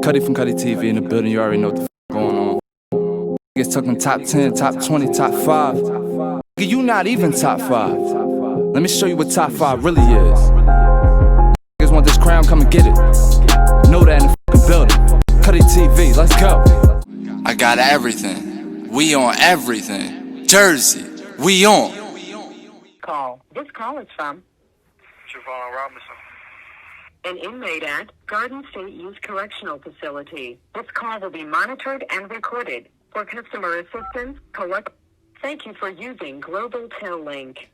Cutty from Cutty TV in the building, you already know what the going on. Niggas talking top 10, top 20, top 5. Nigga, you not even top 5. Let me show you what top 5 really is. Niggas want this crown, come and get it. Know that in the fucking building. Cutty TV, let's go. I got everything. We on everything. Jersey, we on. Call. This call is from Jevon Robinson. an inmate at Garden State Youth Correctional Facility. This call will be monitored and recorded. For customer assistance, thank you for using Global Tel Link.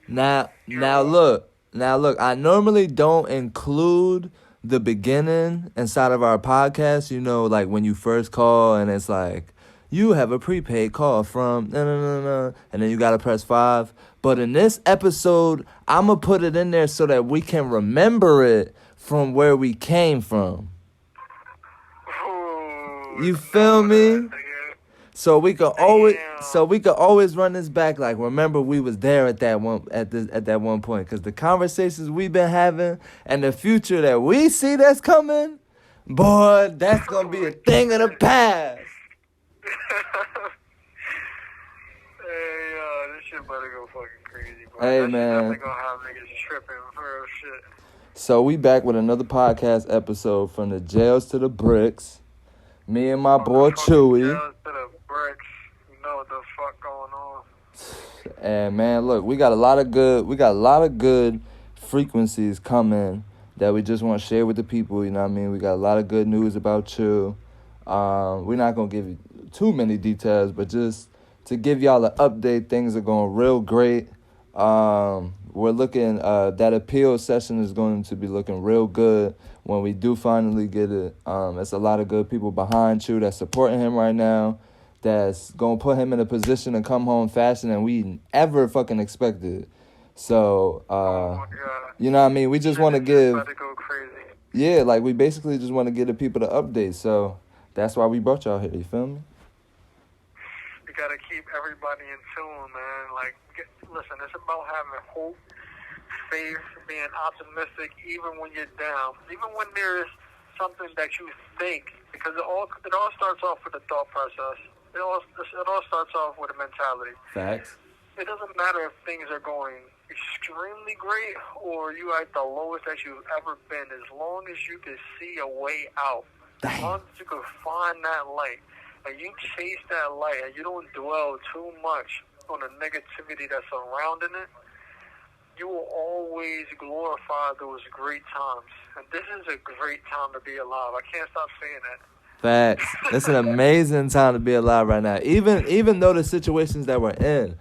Now look. I normally don't include the beginning inside of our podcast. You know, like when you first call and it's like, you have a prepaid call from and then you gotta press 5. But in this episode, I'ma put it in there so that we can remember it from where we came from. You feel me? So we could always run this back. Like, remember we was there at that one point, because the conversations we've been having and the future that we see that's coming, boy, that's gonna be a thing of the past. Hey, this shit about to go fucking crazy, bro. Hey, that man. Shit definitely gonna have niggas tripping for real shit. So we back with another podcast episode from the jails to the bricks. Me and my boy Chewy. Jails to the bricks. You know what the fuck going on. And man, look, we got a lot of good frequencies coming that we just want to share with the people, you know what I mean? We got a lot of good news about Chew. We're not going to give you too many details, but just to give y'all an update, things are going real great. We're looking, that appeal session is going to be looking real good when we do finally get it. It's a lot of good people behind Chew that's supporting him right now, that's going to put him in a position to come home faster than we ever fucking expected. So, you know what I mean? We just want to give, About to go crazy. yeah, like we basically just want to give the people the update. So that's why we brought y'all here, you feel me? You gotta keep everybody in tune, man. Like, listen, it's about having hope, faith, being optimistic, even when you're down, even when there's something that you think, because it all starts off with a thought process. It all starts off with a mentality. Facts. It doesn't matter if things are going extremely great or you at the lowest that you've ever been. As long as you can see a way out, as long as you can find that light, and you chase that light, and you don't dwell too much on the negativity that's surrounding it, you will always glorify those great times. And this is a great time to be alive. I can't stop saying that. Facts. It's an amazing time to be alive right now. Even though the situations that we're in,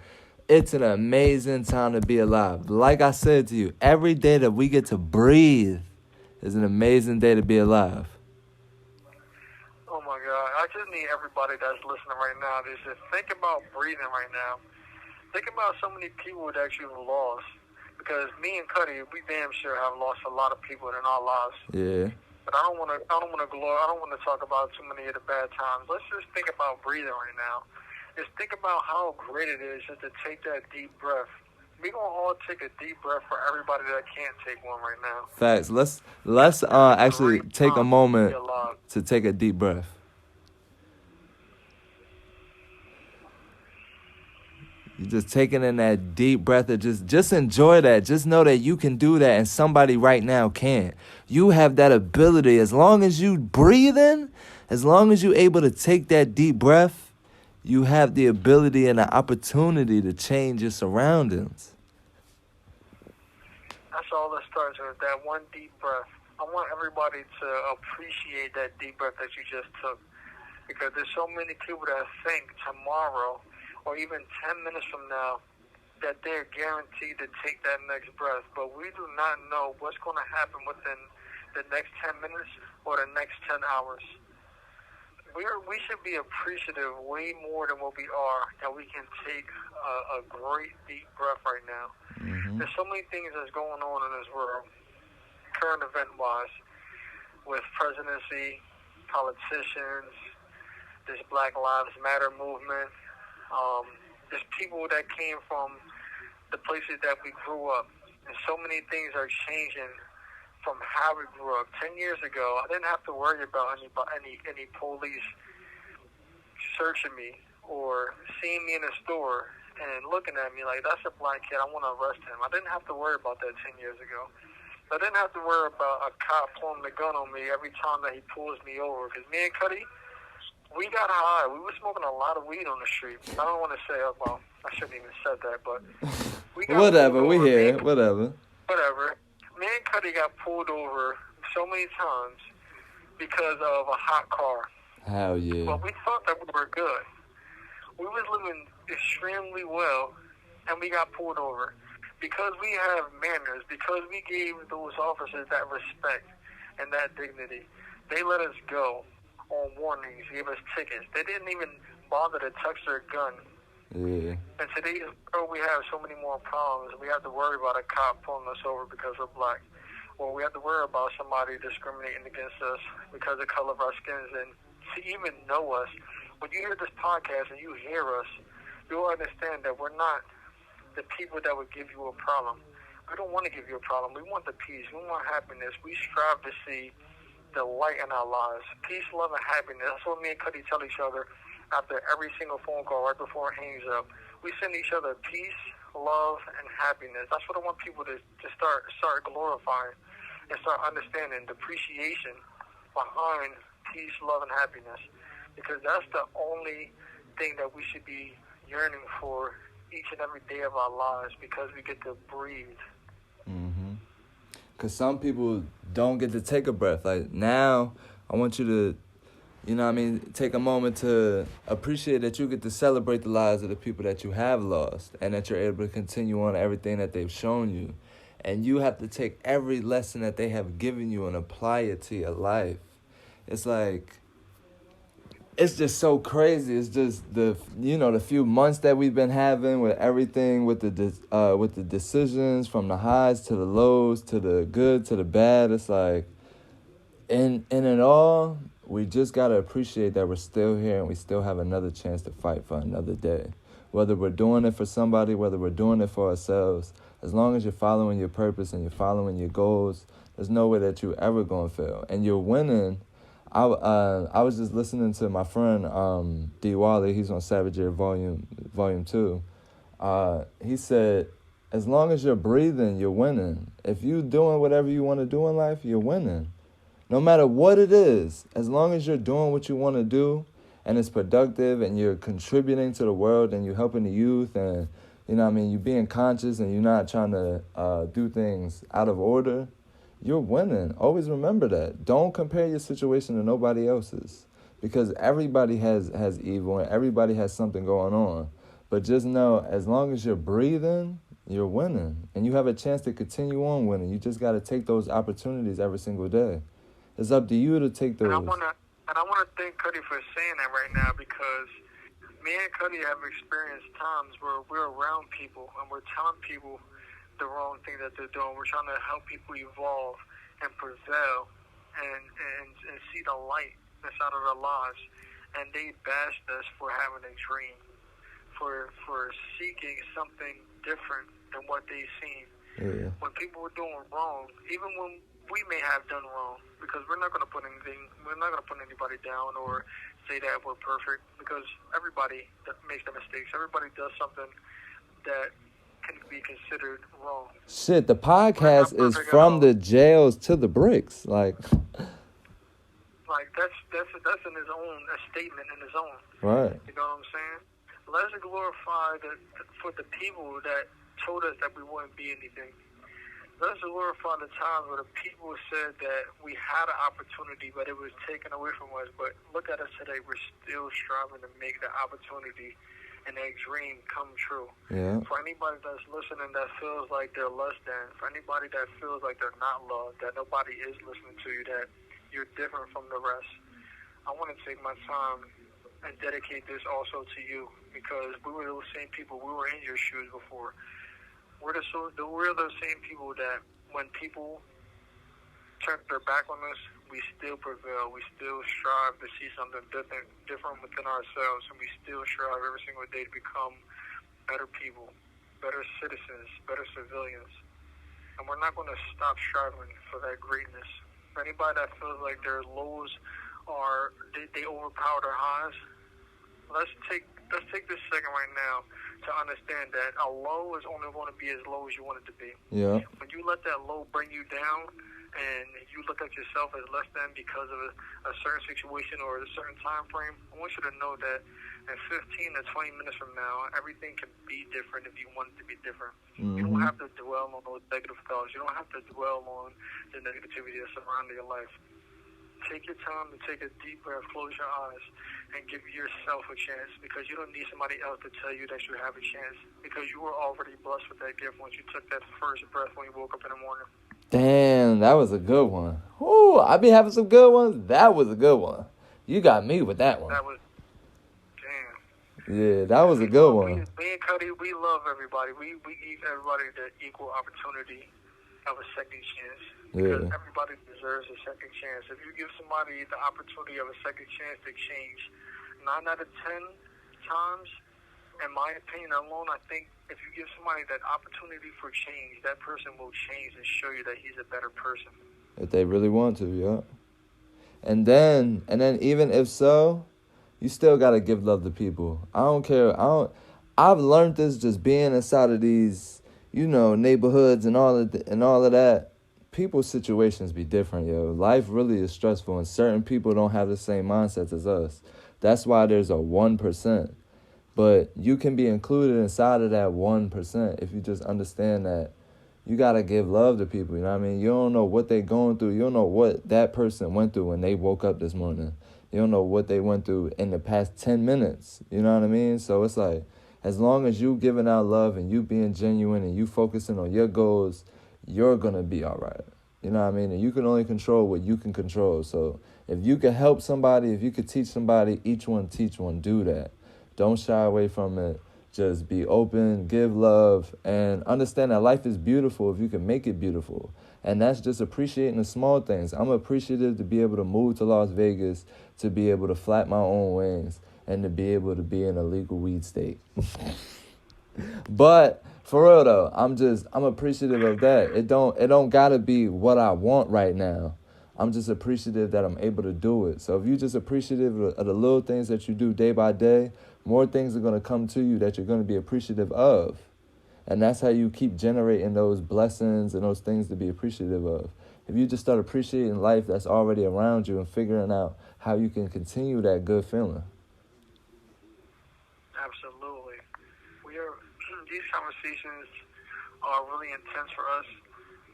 it's an amazing time to be alive. Like I said to you, every day that we get to breathe is an amazing day to be alive. Oh my God. I just need everybody that's listening right now to just think about breathing right now. Think about so many people that you've lost. Because me and Cutty, we damn sure have lost a lot of people in our lives. Yeah. But I don't want to talk about too many of the bad times. Let's just think about breathing right now. Just think about how great it is just to take that deep breath. We're going to all take a deep breath for everybody that can't take one right now. Facts. Let's actually take a moment to take a deep breath. You're just taking in that deep breath and just enjoy that. Just know that you can do that and somebody right now can't. You have that ability. As long as you breathing, as long as you're able to take that deep breath, you have the ability and the opportunity to change your surroundings. That's all that starts with, that one deep breath. I want everybody to appreciate that deep breath that you just took. Because there's so many people that think tomorrow or even 10 minutes from now that they're guaranteed to take that next breath. But we do not know what's going to happen within the next 10 minutes or the next 10 hours. We should be appreciative way more than what we are, that we can take a great deep breath right now. Mm-hmm. There's so many things that's going on in this world, current event-wise, with presidency, politicians, this Black Lives Matter movement. There's people that came from the places that we grew up. And so many things are changing from how we grew up. 10 years ago, I didn't have to worry about any police searching me or seeing me in a store and looking at me like, that's a black kid, I want to arrest him. I didn't have to worry about that 10 years ago. I didn't have to worry about a cop pulling the gun on me every time that he pulls me over. Because me and Cutty, we got high. We were smoking a lot of weed on the street. I don't want to say, well, I shouldn't even said that, but we got whatever, we over. hear it, whatever. Whatever. Me and Cutty got pulled over so many times because of a hot car. Hell yeah. But we thought that we were good. We was living extremely well, and we got pulled over. Because we have manners, because we gave those officers that respect and that dignity, they let us go on warnings, gave us tickets. They didn't even bother to touch their gun. Yeah. And today, we have so many more problems. We have to worry about a cop pulling us over because we're black. Or we have to worry about somebody discriminating against us because of the color of our skins. And to even know us, when you hear this podcast and you hear us, you'll understand that we're not the people that would give you a problem. We don't want to give you a problem. We want the peace. We want happiness. We strive to see the light in our lives. Peace, love, and happiness. That's what me and Cutty tell each other after every single phone call right before it hangs up. We send each other peace, love, and happiness. That's what I want people to start glorifying and start understanding the appreciation behind peace, love, and happiness. Because that's the only thing that we should be yearning for each and every day of our lives, because we get to breathe. Because some people don't get to take a breath. Like, now, I want you to, you know what I mean, take a moment to appreciate that you get to celebrate the lives of the people that you have lost and that you're able to continue on everything that they've shown you. And you have to take every lesson that they have given you and apply it to your life. It's like, it's just so crazy. It's just the few months that we've been having with everything, with the decisions, from the highs to the lows, to the good to the bad. It's like, in it all, we just gotta appreciate that we're still here and we still have another chance to fight for another day. Whether we're doing it for somebody, whether we're doing it for ourselves, as long as you're following your purpose and you're following your goals, there's no way that you're ever gonna fail. And you're winning. I was just listening to my friend D. Wally. He's on Savage Air Volume 2. He said, as long as you're breathing, you're winning. If you're doing whatever you want to do in life, you're winning. No matter what it is, as long as you're doing what you want to do and it's productive and you're contributing to the world and you're helping the youth and, you know what I mean, you're being conscious and you're not trying to do things out of order, you're winning. Always remember that. Don't compare your situation to nobody else's, because everybody has evil and everybody has something going on. But just know, as long as you're breathing, you're winning. And you have a chance to continue on winning. You just got to take those opportunities every single day. It's up to you to take those. And I want to thank Cutty for saying that right now, because me and Cutty have experienced times where we're around people and we're telling people the wrong thing that they're doing. We're trying to help people evolve and prevail and see the light that's out of their lives. And they bashed us for having a dream, for seeking something different than what they've seen. Yeah. When people were doing wrong, even when we may have done wrong, because we're not going to put anybody down or say that we're perfect, because everybody makes the mistakes. Everybody does something that can be considered wrong. Shit, the podcast is from the jails to the bricks. Like that's in his own a statement in his own. Right. You know what I'm saying? Let's glorify for the people that told us that we wouldn't be anything. Let's glorify the times where the people said that we had an opportunity, but it was taken away from us. But look at us today. We're still striving to make the opportunity and that dream come true. Yeah. For anybody that's listening that feels like they're less than, for anybody that feels like they're not loved, that nobody is listening to you, that you're different from the rest, I want to take my time and dedicate this also to you, because we were those same people. We were in your shoes before. We're those same people that when people turn their back on us, we still prevail. We still strive to see something different within ourselves, and we still strive every single day to become better people, better citizens, better civilians. and we're not going to stop striving for that greatness. For anybody that feels like their lows they overpower their highs, let's take this second right now to understand that a low is only going to be as low as you want it to be. Yeah. When you let that low bring you down and you look at yourself as less than because of a certain situation or a certain time frame, I want you to know that in 15 to 20 minutes from now, everything can be different if you want it to be different. Mm-hmm. You don't have to dwell on those negative thoughts. You don't have to dwell on the negativity that's surrounding your life. Take your time to take a deep breath, close your eyes, and give yourself a chance, because you don't need somebody else to tell you that you have a chance, because you were already blessed with that gift once you took that first breath when you woke up in the morning. Damn, that was a good one. Ooh, I be having some good ones. That was a good one. You got me with that one. That was, damn. Yeah, that was a good one. Me and Cutty, we love everybody. We give everybody the equal opportunity of a second chance. Because everybody deserves a second chance. If you give somebody the opportunity of a second chance to change 9 out of 10 times, in my opinion alone, I think if you give somebody that opportunity for change, that person will change and show you that he's a better person. If they really want to, yeah. And then even if so, you still gotta give love to people. I don't care. I've learned this just being inside of these, neighborhoods and all of that. People's situations be different, yo. Life really is stressful, and certain people don't have the same mindsets as us. That's why there's a 1%. But you can be included inside of that 1% if you just understand that you got to give love to people, you know what I mean? You don't know what they're going through. You don't know what that person went through when they woke up this morning. You don't know what they went through in the past 10 minutes, you know what I mean? So it's like, as long as you giving out love and you being genuine and you focusing on your goals, you're going to be all right. You know what I mean? And you can only control what you can control. So if you can help somebody, if you could teach somebody, each one teach one, do that. Don't shy away from it. Just be open, give love, and understand that life is beautiful if you can make it beautiful. And that's just appreciating the small things. I'm appreciative to be able to move to Las Vegas, to be able to flap my own wings, and to be able to be in a legal weed state. But for real though, I'm appreciative of that. It don't gotta be what I want right now. I'm just appreciative that I'm able to do it. So if you're just appreciative of the little things that you do day by day, more things are gonna come to you that you're gonna be appreciative of. And that's how you keep generating those blessings and those things to be appreciative of. If you just start appreciating life that's already around you and figuring out how you can continue that good feeling. Absolutely. These conversations are really intense for us,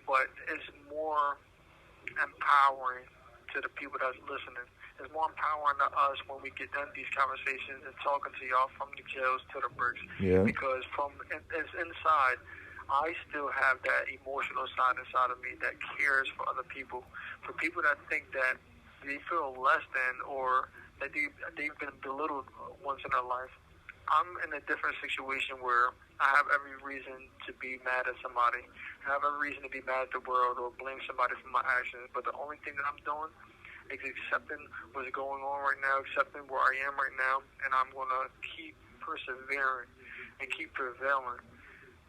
but it's more empowering to the people that's listening. It's more empowering to us when we get done these conversations and talking to y'all from the jails to the bricks. Yeah. Because it's inside, I still have that emotional side inside of me that cares for other people. For people that think that they feel less than or that they've been belittled once in their life, I'm in a different situation where I have every reason to be mad at somebody. I have every reason to be mad at the world or blame somebody for my actions. But the only thing that I'm doing is accepting what's going on right now, accepting where I am right now, and I'm going to keep persevering and keep prevailing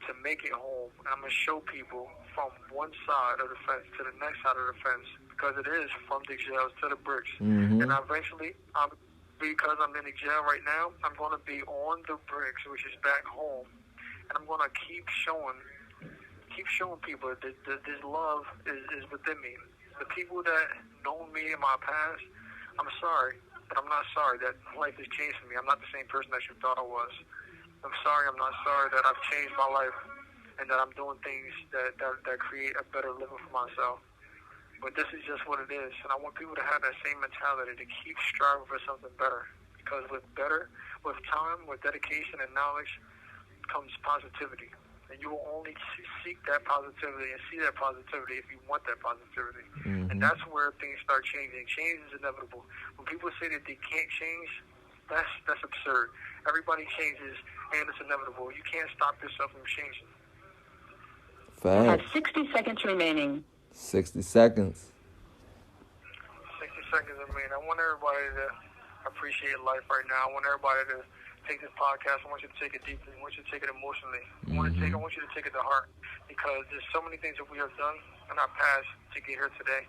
to make it home. And I'm going to show people from one side of the fence to the next side of the fence, because it is from the jails to the bricks. Mm-hmm. And eventually, because I'm in the jail right now, I'm going to be on the bricks, which is back home, and I'm going to keep showing people that this love is within me. The people that know me in my past, I'm sorry, but I'm not sorry that life has changed for me. I'm not the same person that you thought I was. I'm sorry, I'm not sorry that I've changed my life and that I'm doing things that create a better living for myself. But this is just what it is, and I want people to have that same mentality, to keep striving for something better. Because with time, with dedication and knowledge, comes positivity. And you will only seek that positivity and see that positivity if you want that positivity. Mm-hmm. And that's where things start changing. Change is inevitable. When people say that they can't change, that's absurd. Everybody changes, and it's inevitable. You can't stop yourself from changing. You have 60 seconds remaining. 60 seconds. 60 seconds, I mean. I want everybody to appreciate life right now. I want everybody to take this podcast. I want you to take it deeply. I want you to take it emotionally. I want you to take it to heart, because there's so many things that we have done in our past to get here today.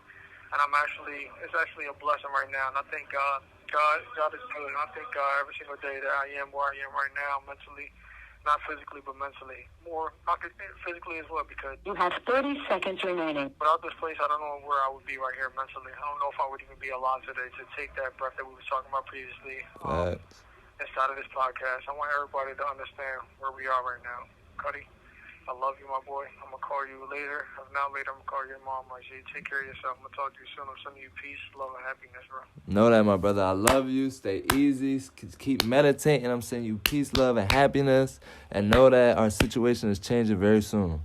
And it's actually a blessing right now. And I thank God. God is good. And I thank God every single day that I am where I am right now mentally. Not physically, but mentally. More, not physically as well, because You have 30 seconds remaining. without this place, I don't know where I would be right here mentally. I don't know if I would even be alive today to take that breath that we were talking about previously inside of this podcast. I want everybody to understand where we are right now. Cutty, I love you, my boy. I'm going to call you later. If not later, I'm going to call your mom. I say, take care of yourself. I'm going to talk to you soon. I'm sending you peace, love, and happiness, bro. Know that, my brother. I love you. Stay easy. Keep meditating. I'm sending you peace, love, and happiness. And know that our situation is changing very soon.